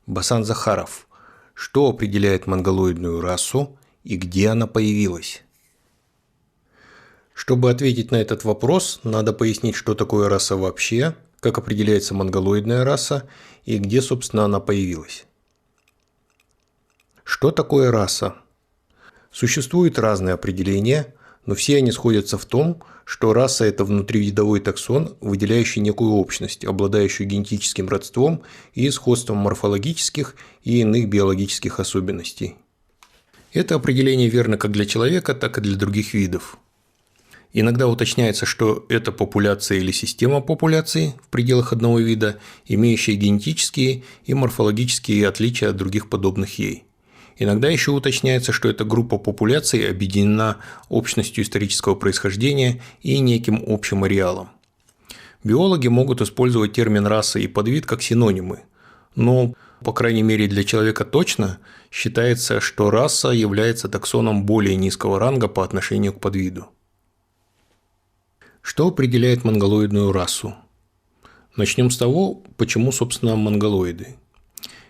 Басан Захаров. Что определяет монголоидную расу и где она появилась? Чтобы ответить на этот вопрос, надо пояснить, что такое раса вообще, как определяется монголоидная раса и где, собственно, она появилась. Что такое раса? Существуют разные определения, но все они сходятся в том, что раса – это внутривидовой таксон, выделяющий некую общность, обладающую генетическим родством и сходством морфологических и иных биологических особенностей. Это определение верно как для человека, так и для других видов. Иногда уточняется, что это популяция или система популяций в пределах одного вида, имеющая генетические и морфологические отличия от других подобных ей. Иногда еще уточняется, что эта группа популяций объединена общностью исторического происхождения и неким общим ареалом. Биологи могут использовать термин «раса» и «подвид» как синонимы, но, по крайней мере для человека точно, считается, что раса является таксоном более низкого ранга по отношению к подвиду. Что определяет монголоидную расу? Начнем с того, почему, собственно, монголоиды.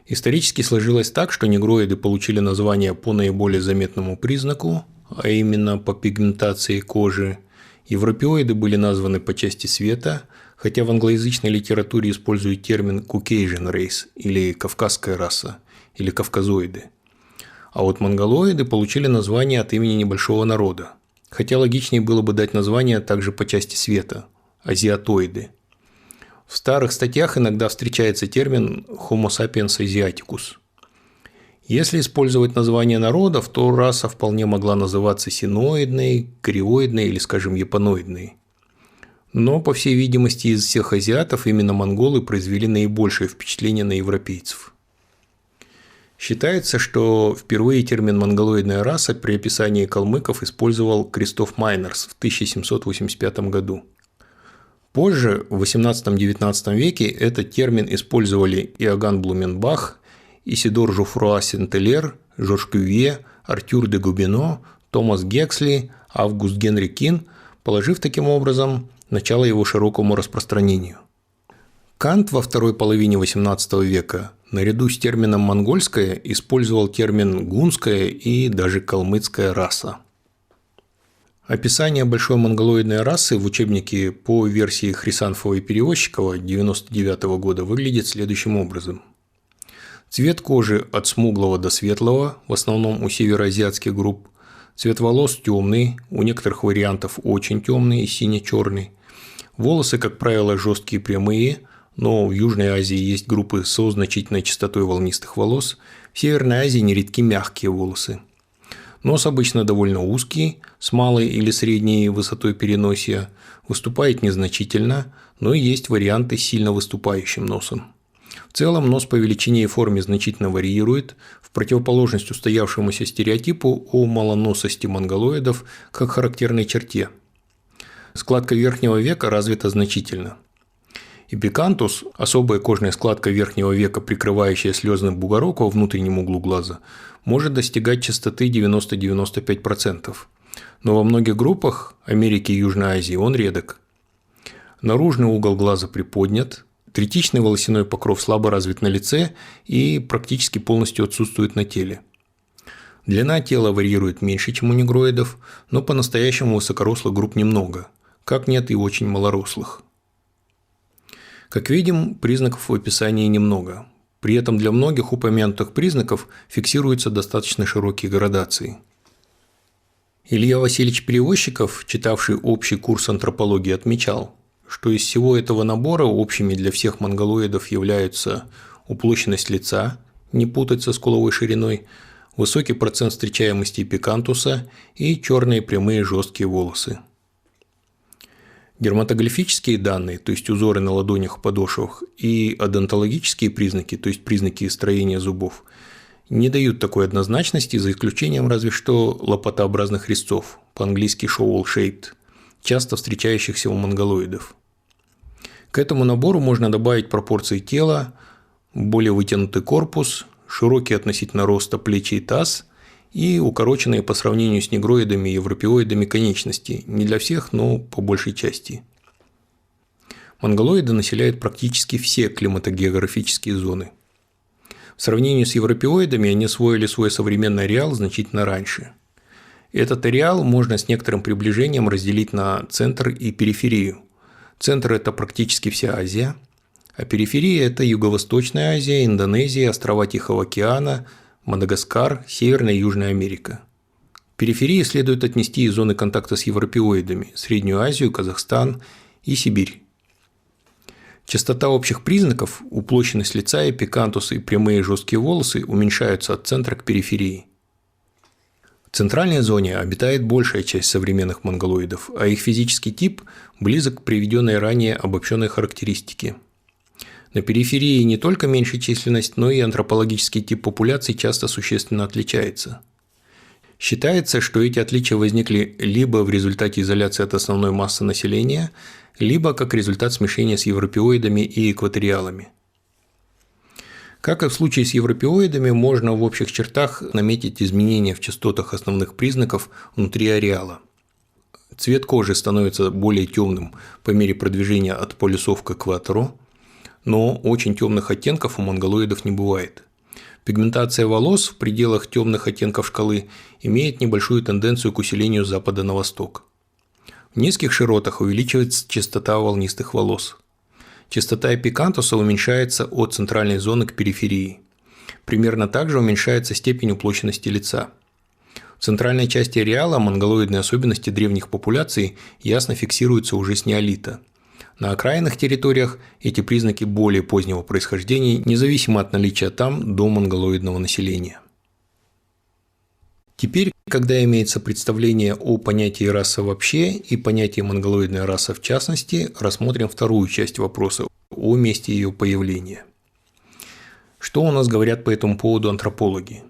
Исторически сложилось так, что негроиды получили название по наиболее заметному признаку, а именно по пигментации кожи. Европеоиды были названы по части света, хотя в англоязычной литературе используют термин Caucasian race или кавказская раса или кавказоиды. А вот монголоиды получили название от имени небольшого народа, хотя логичнее было бы дать название также по части света – азиатоиды. В старых статьях иногда встречается термин Homo sapiens asiaticus. Если использовать название народов, то раса вполне могла называться синоидной, кореоидной или, скажем, японоидной. Но, по всей видимости, из всех азиатов именно монголы произвели наибольшее впечатление на европейцев. Считается, что впервые термин «монголоидная раса» при описании калмыков использовал Кристоф Майнерс в 1785 году. Позже, в XVIII-XIX веке, этот термин использовали Иоганн Блуменбах, Исидор Жуфруа Сент-Элер, Жорж Кювье, Артюр де Губино, Томас Гексли, Август Генри Кин, положив таким образом начало его широкому распространению. Кант во второй половине XVIII века наряду с термином «монгольская» использовал термин «гунская» и даже «калмыцкая раса». Описание большой монголоидной расы в учебнике по версии Хрисанфова и Перевозчикова 1999 года выглядит следующим образом. Цвет кожи от смуглого до светлого, в основном у североазиатских групп. Цвет волос темный, у некоторых вариантов очень темный и сине-черный. Волосы, как правило, жесткие и прямые, но в Южной Азии есть группы со значительной частотой волнистых волос. В Северной Азии нередки мягкие волосы. Нос обычно довольно узкий, с малой или средней высотой переносия, выступает незначительно, но и есть варианты с сильно выступающим носом. В целом нос по величине и форме значительно варьирует, в противоположность устоявшемуся стереотипу о малоносости монголоидов как характерной черте. Складка верхнего века развита значительно. Эпикантус – особая кожная складка верхнего века, прикрывающая слезный бугорок во внутреннем углу глаза, может достигать частоты 90-95%, но во многих группах Америки и Южной Азии он редок. Наружный угол глаза приподнят, третичный волосяной покров слабо развит на лице и практически полностью отсутствует на теле. Длина тела варьирует меньше, чем у негроидов, но по-настоящему высокорослых групп немного, как нет и очень малорослых. Как видим, признаков в описании немного. При этом для многих упомянутых признаков фиксируются достаточно широкие градации. Илья Васильевич Перевозчиков, читавший общий курс антропологии, отмечал, что из всего этого набора общими для всех монголоидов являются уплощенность лица, не путать со скуловой шириной, высокий процент встречаемости эпикантуса и черные прямые жесткие волосы. Дерматоглифические данные, то есть узоры на ладонях и подошвах, и одонтологические признаки, то есть признаки строения зубов, не дают такой однозначности, за исключением разве что лопатообразных резцов, по-английски shovel-shaped, часто встречающихся у монголоидов. К этому набору можно добавить пропорции тела, более вытянутый корпус, широкий относительно роста плечи и таз и укороченные по сравнению с негроидами и европеоидами конечности, не для всех, но по большей части. Монголоиды населяют практически все климатогеографические зоны. В сравнении с европеоидами они освоили свой современный ареал значительно раньше. Этот ареал можно с некоторым приближением разделить на центр и периферию. Центр – это практически вся Азия, а периферия – это Юго-Восточная Азия, Индонезия, острова Тихого океана, Мадагаскар, Северная и Южная Америка. К периферии следует отнести и зоны контакта с европеоидами – Среднюю Азию, Казахстан и Сибирь. Частота общих признаков, уплощенность лица, эпикантус и прямые жесткие волосы уменьшаются от центра к периферии. В центральной зоне обитает большая часть современных монголоидов, а их физический тип близок к приведенной ранее обобщенной характеристике. На периферии не только меньшая численность, но и антропологический тип популяций часто существенно отличается. Считается, что эти отличия возникли либо в результате изоляции от основной массы населения, либо как результат смешения с европеоидами и экваториалами. Как и в случае с европеоидами, можно в общих чертах наметить изменения в частотах основных признаков внутри ареала. Цвет кожи становится более темным по мере продвижения от полюсов к экватору, но очень темных оттенков у монголоидов не бывает. Пигментация волос в пределах темных оттенков шкалы имеет небольшую тенденцию к усилению с запада на восток. В низких широтах увеличивается частота волнистых волос. Частота эпикантуса уменьшается от центральной зоны к периферии. Примерно так же уменьшается степень уплощенности лица. В центральной части ареала монголоидные особенности древних популяций ясно фиксируются уже с неолита. На окраинных территориях эти признаки более позднего происхождения, независимо от наличия там домонголоидного населения. Теперь, когда имеется представление о понятии раса вообще и понятии монголоидная раса в частности, рассмотрим вторую часть вопроса о месте ее появления. Что у нас говорят по этому поводу антропологи?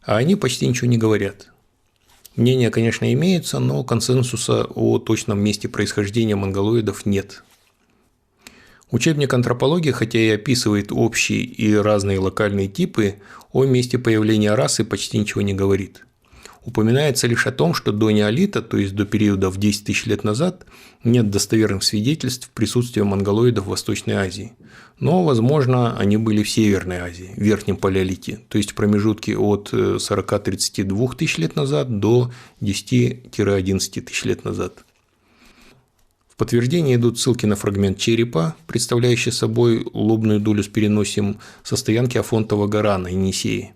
А они почти ничего не говорят. Мнения, конечно, имеются, но консенсуса о точном месте происхождения монголоидов нет. Учебник антропологии, хотя и описывает общие и разные локальные типы, о месте появления расы почти ничего не говорит. Упоминается лишь о том, что до неолита, то есть до периода в 10 тысяч лет назад, нет достоверных свидетельств присутствия монголоидов в Восточной Азии. Но, возможно, они были в Северной Азии, в Верхнем Палеолите, то есть в промежутке от 40-32 тысяч лет назад до 10-11 тысяч лет назад. В подтверждение идут ссылки на фрагмент черепа, представляющий собой лобную долю с переносием со стоянки Афонтова гора на Енисее.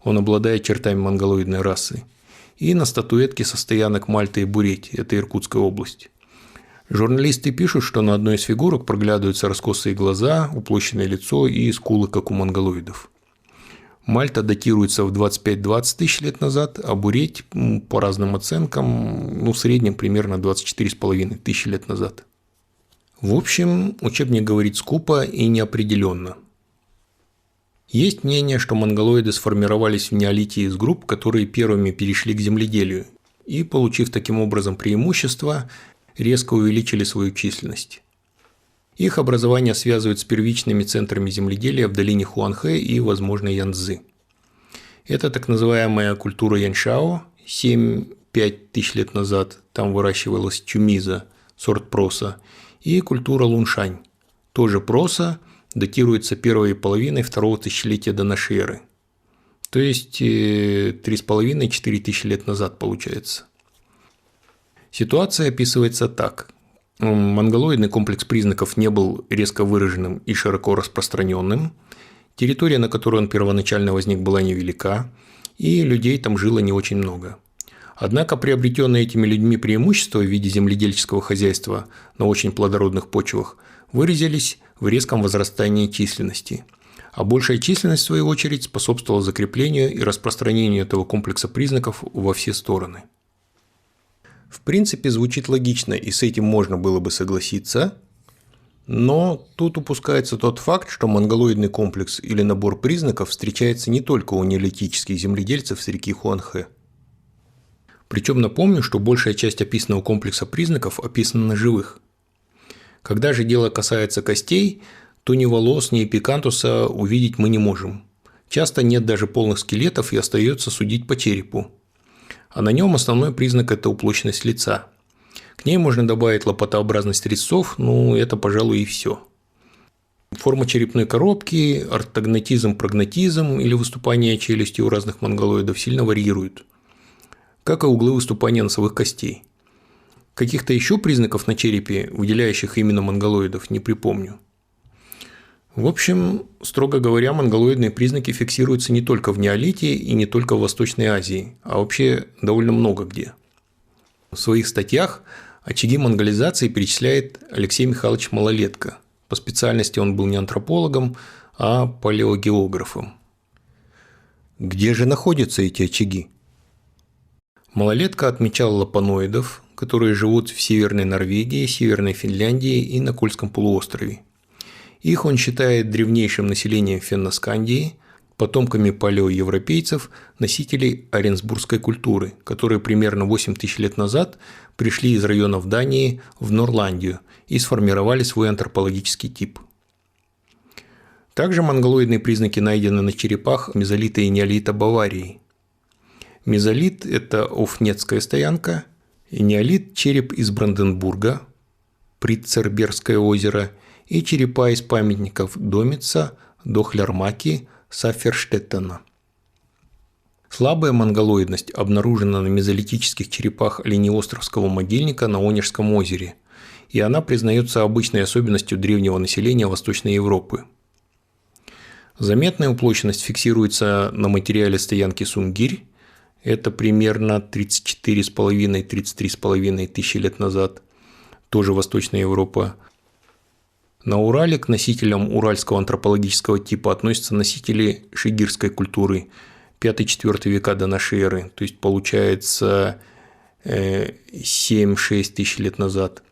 Он обладает чертами монголоидной расы. И на статуэтке со стоянок Мальты и Буретии, это Иркутская область. Журналисты пишут, что на одной из фигурок проглядываются раскосые глаза, уплощенное лицо и скулы, как у монголоидов. Мальта датируется в 25-20 тысяч лет назад, а Буреть, по разным оценкам, в среднем примерно 24,5 тысячи лет назад. В общем, учебник говорит скупо и неопределенно. Есть мнение, что монголоиды сформировались в неолите из групп, которые первыми перешли к земледелию и, получив таким образом преимущество, резко увеличили свою численность. Их образование связывают с первичными центрами земледелия в долине Хуанхэ и, возможно, Янцзы. Это так называемая культура Яншао, 7-5 тысяч лет назад там выращивалась чумиза, сорт проса, и культура Луншань, тоже проса, датируется первой половиной второго тысячелетия до нашей эры. То есть 3,5-4 тысячи лет назад получается. Ситуация описывается так. Монголоидный комплекс признаков не был резко выраженным и широко распространенным, территория, на которой он первоначально возник, была невелика, и людей там жило не очень много. Однако приобретенные этими людьми преимущества в виде земледельческого хозяйства на очень плодородных почвах выразились в резком возрастании численности, а большая численность, в свою очередь, способствовала закреплению и распространению этого комплекса признаков во все стороны. В принципе, звучит логично, и с этим можно было бы согласиться, но тут упускается тот факт, что монголоидный комплекс или набор признаков встречается не только у неолитических земледельцев с реки Хуанхэ. Причем напомню, что большая часть описанного комплекса признаков описана на живых. Когда же дело касается костей, то ни волос, ни эпикантуса увидеть мы не можем. Часто нет даже полных скелетов и остается судить по черепу. А на нем основной признак – это уплощенность лица. К ней можно добавить лопатообразность резцов, это, пожалуй, и все. Форма черепной коробки, ортогнатизм, прогнатизм или выступание челюсти у разных монголоидов сильно варьируют, как и углы выступания носовых костей. Каких-то еще признаков на черепе, выделяющих именно монголоидов, не припомню. В общем, строго говоря, монголоидные признаки фиксируются не только в неолите и не только в Восточной Азии, а вообще довольно много где. В своих статьях очаги монголизации перечисляет Алексей Михайлович Малолетко. По специальности он был не антропологом, а палеогеографом. Где же находятся эти очаги? Малолетко отмечал лапаноидов, которые живут в Северной Норвегии, Северной Финляндии и на Кольском полуострове. Их он считает древнейшим населением Фенноскандии, потомками палеоевропейцев, носителей оренсбургской культуры, которые примерно 8 тысяч лет назад пришли из районов Дании в Норландию и сформировали свой антропологический тип. Также монголоидные признаки найдены на черепах мезолита и неолита Баварии. Мезолит – это Офнетская стоянка, и неолит – череп из Бранденбурга, Притцербергское озеро и черепа из памятников Домица, Дохлярмаки, Сафферштеттена. Слабая монголоидность обнаружена на мезолитических черепах оленеостровского могильника на Онежском озере, и она признается обычной особенностью древнего населения Восточной Европы. Заметная уплощенность фиксируется на материале стоянки Сунгирь, это примерно 34,5-33,5 тысячи лет назад, тоже Восточная Европа. На Урале к носителям уральского антропологического типа относятся носители шигирской культуры 5-4 века до нашей эры, то есть получается 7-6 тысяч лет назад.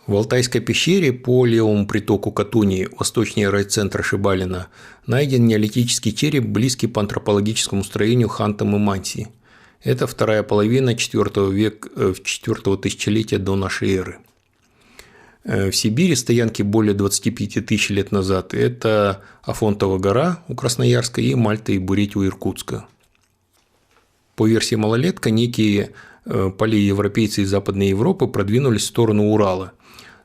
В Алтайской пещере по левому притоку Катунии, восточнее райцентра Шибалина, найден неолитический череп, близкий по антропологическому строению Хантам и Манси. Это вторая половина 4 тысячелетия до нашей эры. В Сибири стоянки более 25 тысяч лет назад – это Афонтова гора у Красноярска и Мальта и Буретия у Иркутска. По версии Малолетко, некие палеоевропейцы из Западной Европы продвинулись в сторону Урала,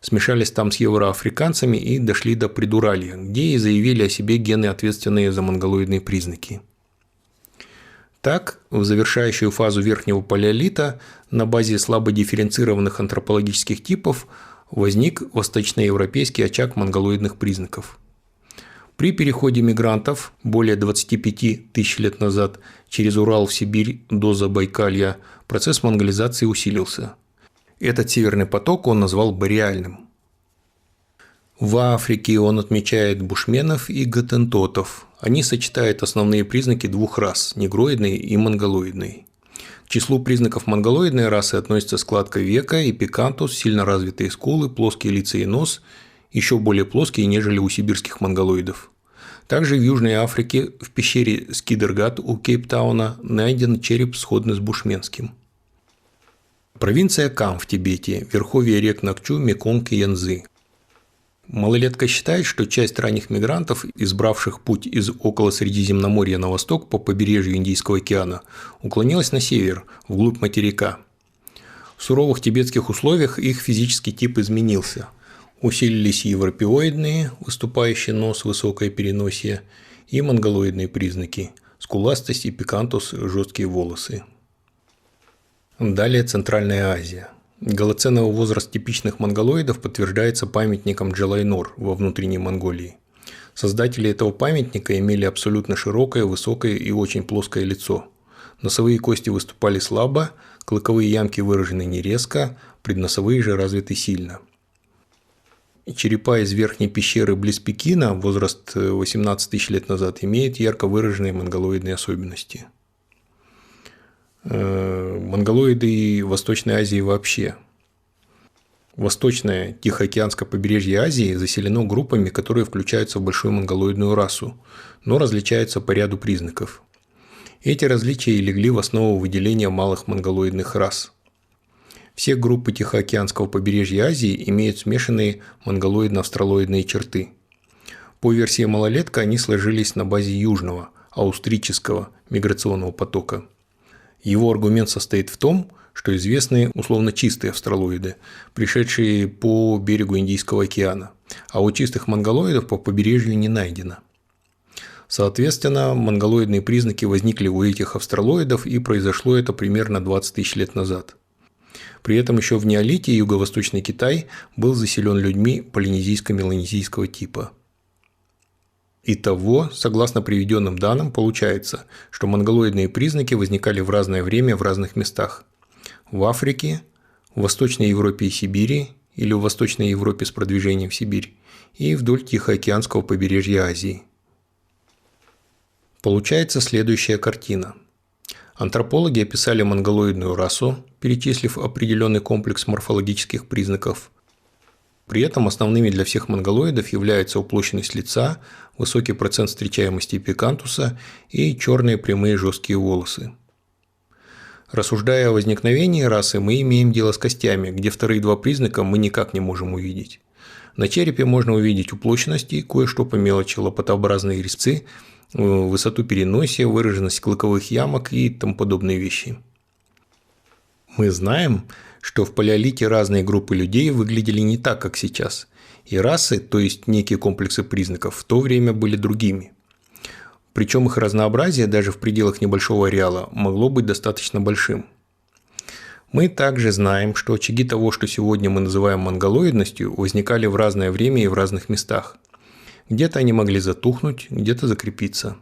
смешались там с евроафриканцами и дошли до Придуралья, где и заявили о себе гены, ответственные за монголоидные признаки. Так, в завершающую фазу верхнего палеолита на базе слабо дифференцированных антропологических типов возник восточноевропейский очаг монголоидных признаков. При переходе мигрантов более 25 тысяч лет назад через Урал в Сибирь до Забайкалья процесс монголизации усилился. Этот северный поток он назвал бореальным. В Африке он отмечает бушменов и готентотов. Они сочетают основные признаки двух рас – негроидной и монголоидной. К числу признаков монголоидной расы относятся складка века, эпикантус, сильно развитые скулы, плоские лица и нос, еще более плоские, нежели у сибирских монголоидов. Также в Южной Африке в пещере Скидергат у Кейптауна найден череп, сходный с бушменским. Провинция Кам в Тибете, верховье рек Накчу, Меконг и Янзы. Малолетко считает, что часть ранних мигрантов, избравших путь из около Средиземноморья на восток по побережью Индийского океана, уклонилась на север, вглубь материка. В суровых тибетских условиях их физический тип изменился. Усилились европеоидные, выступающий нос, высокое переносие, и монголоидные признаки – скуластость, эпикантус, жесткие волосы. Далее Центральная Азия. Голоценовый возраст типичных монголоидов подтверждается памятником Джалайнор во внутренней Монголии. Создатели этого памятника имели абсолютно широкое, высокое и очень плоское лицо. Носовые кости выступали слабо, клыковые ямки выражены нерезко, предносовые же развиты сильно. Черепа из верхней пещеры близ Пекина, возраст 18 тысяч лет назад, имеют ярко выраженные монголоидные особенности. Монголоиды Восточной Азии вообще. Восточное Тихоокеанское побережье Азии заселено группами, которые включаются в большую монголоидную расу, но различаются по ряду признаков. Эти различия и легли в основу выделения малых монголоидных рас. Все группы Тихоокеанского побережья Азии имеют смешанные монголоидно-австралоидные черты. По версии Малолетко они сложились на базе южного, аустрического миграционного потока. Его аргумент состоит в том, что известны условно чистые австралоиды, пришедшие по берегу Индийского океана, а у чистых монголоидов по побережью не найдено. Соответственно, монголоидные признаки возникли у этих австралоидов, и произошло это примерно 20 тысяч лет назад. При этом еще в неолите юго-восточный Китай был заселен людьми полинезийско-меланезийского типа. Итого, согласно приведенным данным, получается, что монголоидные признаки возникали в разное время в разных местах. В Африке, в Восточной Европе и Сибири, или в Восточной Европе с продвижением в Сибирь, и вдоль Тихоокеанского побережья Азии. Получается следующая картина. Антропологи описали монголоидную расу, перечислив определенный комплекс морфологических признаков. При этом основными для всех монголоидов являются уплощенность лица, высокий процент встречаемости пикантуса и черные прямые жесткие волосы. Рассуждая о возникновении расы, мы имеем дело с костями, где вторые два признака мы никак не можем увидеть. На черепе можно увидеть уплощенности, кое-что по мелочи, лопатообразные резцы, высоту переносия, выраженность клыковых ямок и тому подобные вещи. Мы знаем, что в палеолите разные группы людей выглядели не так, как сейчас, и расы, то есть некие комплексы признаков, в то время были другими. Причем их разнообразие даже в пределах небольшого ареала могло быть достаточно большим. Мы также знаем, что очаги того, что сегодня мы называем монголоидностью, возникали в разное время и в разных местах. Где-то они могли затухнуть, где-то закрепиться.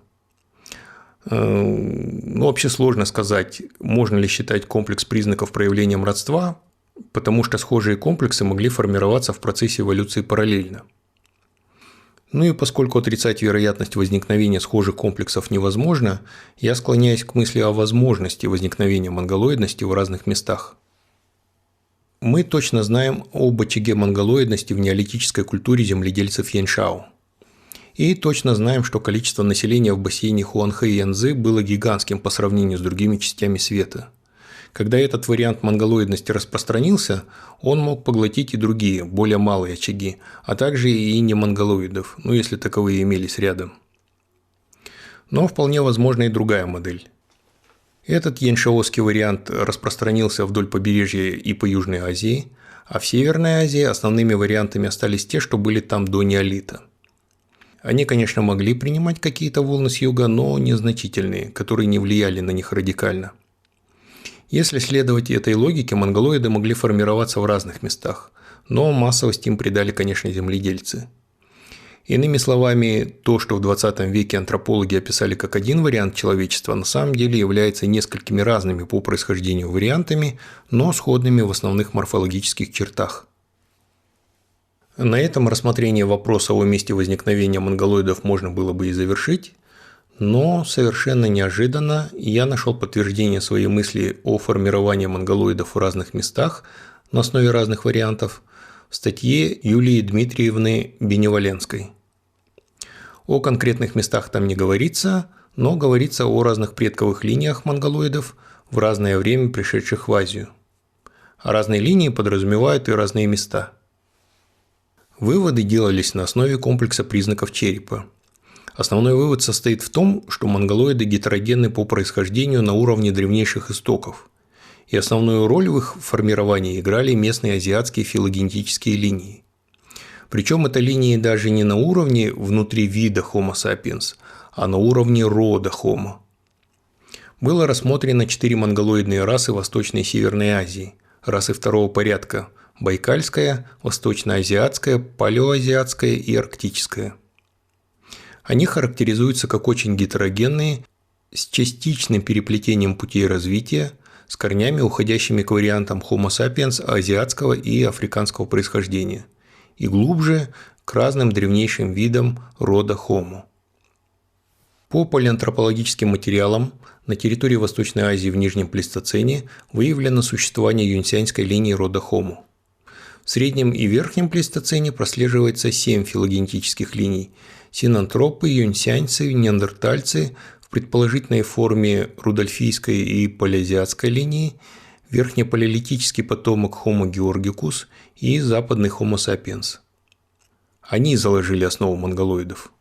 Вообще сложно сказать, можно ли считать комплекс признаков проявлением родства, потому что схожие комплексы могли формироваться в процессе эволюции параллельно. И поскольку отрицать вероятность возникновения схожих комплексов невозможно, я склоняюсь к мысли о возможности возникновения монголоидности в разных местах. Мы точно знаем об очаге монголоидности в неолитической культуре земледельцев Яншао. И точно знаем, что количество населения в бассейне Хуанхэ и Янцзы было гигантским по сравнению с другими частями света. Когда этот вариант монголоидности распространился, он мог поглотить и другие, более малые очаги, а также и немонголоидов, если таковые имелись рядом. Но вполне возможна и другая модель. Этот яншаоский вариант распространился вдоль побережья и по Южной Азии, а в Северной Азии основными вариантами остались те, что были там до неолита. Они, конечно, могли принимать какие-то волны с юга, но незначительные, которые не влияли на них радикально. Если следовать этой логике, монголоиды могли формироваться в разных местах, но массовость им придали, конечно, земледельцы. Иными словами, то, что в 20 веке антропологи описали как один вариант человечества, на самом деле является несколькими разными по происхождению вариантами, но сходными в основных морфологических чертах. На этом рассмотрение вопроса о месте возникновения монголоидов можно было бы и завершить, но совершенно неожиданно я нашел подтверждение своей мысли о формировании монголоидов в разных местах на основе разных вариантов в статье Юлии Дмитриевны Беневоленской. О конкретных местах там не говорится, но говорится о разных предковых линиях монголоидов в разное время пришедших в Азию. А разные линии подразумевают и разные места. Выводы делались на основе комплекса признаков черепа. Основной вывод состоит в том, что монголоиды гетерогенны по происхождению на уровне древнейших истоков, и основную роль в их формировании играли местные азиатские филогенетические линии. Причем это линии даже не на уровне внутри вида Homo sapiens, а на уровне рода Homo. Было рассмотрено 4 монголоидные расы Восточной и Северной Азии, расы второго порядка – байкальская, восточноазиатская, палеоазиатская и арктическая. Они характеризуются как очень гетерогенные, с частичным переплетением путей развития, с корнями, уходящими к вариантам Homo sapiens азиатского и африканского происхождения, и глубже к разным древнейшим видам рода Homo. По палеоантропологическим материалам на территории Восточной Азии в Нижнем Плейстоцене выявлено существование юньсяньской линии рода Homo. В Среднем и Верхнем Плейстоцене прослеживается 7 филогенетических линий – синантропы, юньсяньцы, неандертальцы в предположительной форме рудольфийской и палеозиатской линии, верхнепалеолитический потомок Homo georgicus и западный Homo sapiens. Они заложили основу монголоидов.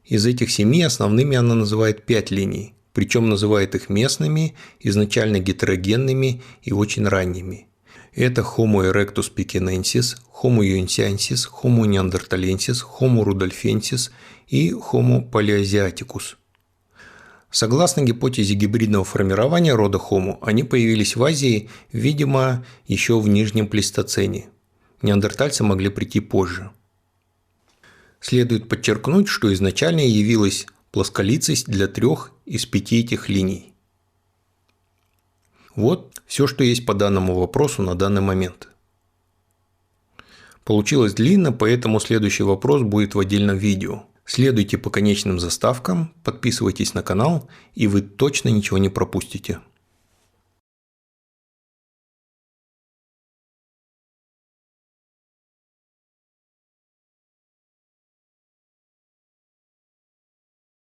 Из этих 7 основными она называет 5 линий, причем называет их местными, изначально гетерогенными и очень ранними. Это Homo erectus pekinensis, Homo yuensiensis, Homo neanderthalensis, Homo rudolfensis и Homo paleasiaticus. Согласно гипотезе гибридного формирования рода Homo, они появились в Азии, видимо, еще в Нижнем Плейстоцене. Неандертальцы могли прийти позже. Следует подчеркнуть, что изначально явилась плосколицость для 3 из 5 этих линий. Вот все, что есть по данному вопросу на данный момент. Получилось длинно, поэтому следующий вопрос будет в отдельном видео. Следуйте по конечным заставкам, подписывайтесь на канал, и вы точно ничего не пропустите.